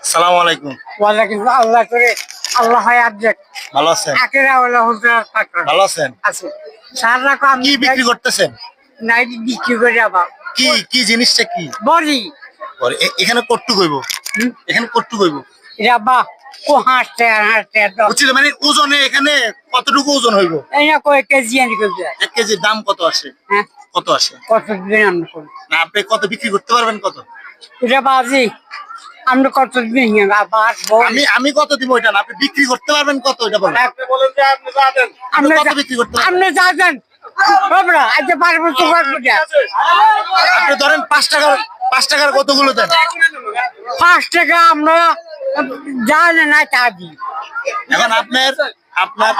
আসসালামু আলাইকুম। ওয়ালাইকুম আল্লাহ করে আল্লাহ হয় আবজেক ভালো আছেন? আকেরা ওলা হুজুর পাকর ভালো আছেন? আছে সার রাখো আমি কি বিক্রি করতেছেন? নাইট বিক্রি করে আবার কি কি জিনিসটা কি? বড়ি পরে এখানে কট্টু কইব, এখানে কট্টু কইব রাবা ও হাসতে হাসতে তো বুঝছিলে মানে ওজনে এখানে কতটুকু ওজন হইব? এই না কয় কেজি আনি করবে 1 কেজির দাম কত আসে? হ্যাঁ কত আসে? কত দিন আমরা করি না আপনি কত বিক্রি করতে পারবেন কত? এটা বাজি আমরা কত দিন আবার আমি আমি কত দিব এটা না, আপনি বিক্রি করতে পারবেন কত এটা বলেন। আপনি বলেন যে আপনি জানেন আপনি কত বিক্রি করতে পারবেন? আপনি জানেন বাবা আজ পারবো তো পারবো না আপনি ধরেন 5 টাকার কতগুলো দেন? 5 টাকা আমরা জানি না তা দিই এখন আপনার আপনার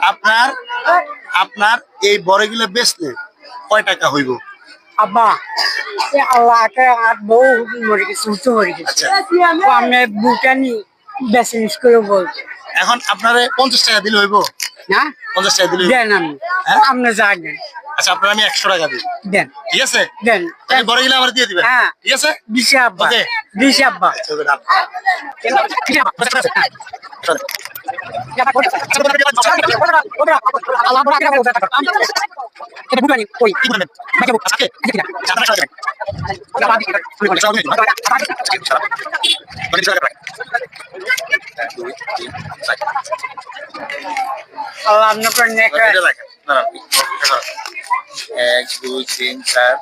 আপনার আপনার এই বড়গুলো বেচলে কয় টাকা হইব? আব্বা এ আল্লাহকে আর বউ মরে গেছে উঁচু মরে গেছে তো আমি বুটানি বেশি করে বলছি এখন আপনারে 50 টাকা দিলে হইব? না 50 টাকা দিলে হইব? দেন আমি হ্যাঁ? আপনি জানেন আচ্ছা আপনার আমি 100 টাকা দিই, দেন ঠিক আছে? দেন তাহলে বড়গুলো আমার দিয়ে দিবেন, হ্যাঁ ঠিক আছে? দিশে আব্বা ওকে। দিশে আব্বা আল্লাহ আপনার নেক 1 2 3 4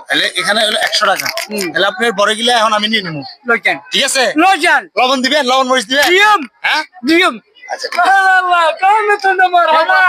তাহলে এখানে হলো 100 টাকা। তাহলে আপনার বড়গুলো এখন আমি নিয়ে নেব, লইছেন ঠিক আছে? লইছেন লবণ দিবেন, লবণ মরিচ দিবেন, দিয়ম হ্যাঁ? দিয়ম আচ্ছা আল্লাহ কামে তো না মারহাবা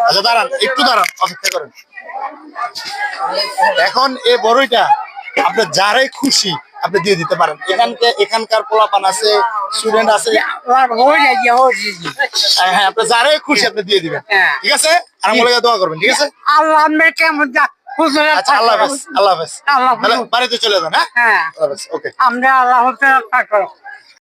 আচ্ছা দাঁড়ান, একটু দাঁড়ান, অপেক্ষা করেন। এখন এই বড়ইটা আপনি যারাই খুশি আপনি দিয়ে দিতে পারেন। এখানকার পোলাপান আছে, স্টুডেন্ট আছে, হ্যাঁ আপনি যারাই খুশি আপনি দিয়ে দিবেন, হ্যাঁ। ঠিক আছে? আর আমার লাগা দোয়া করবেন, ঠিক আছে? আল্লাহ আমরা কেমন যা হুজুরের আচ্ছা আল্লাহ হাফেজ, আল্লাহ হাফেজ। আল্লাহ তাহলে বাড়িতে চলে যান, হ্যাঁ? হ্যাঁ আল্লাহ হাফেজ, ওকে। আমরা আল্লাহ তাআলা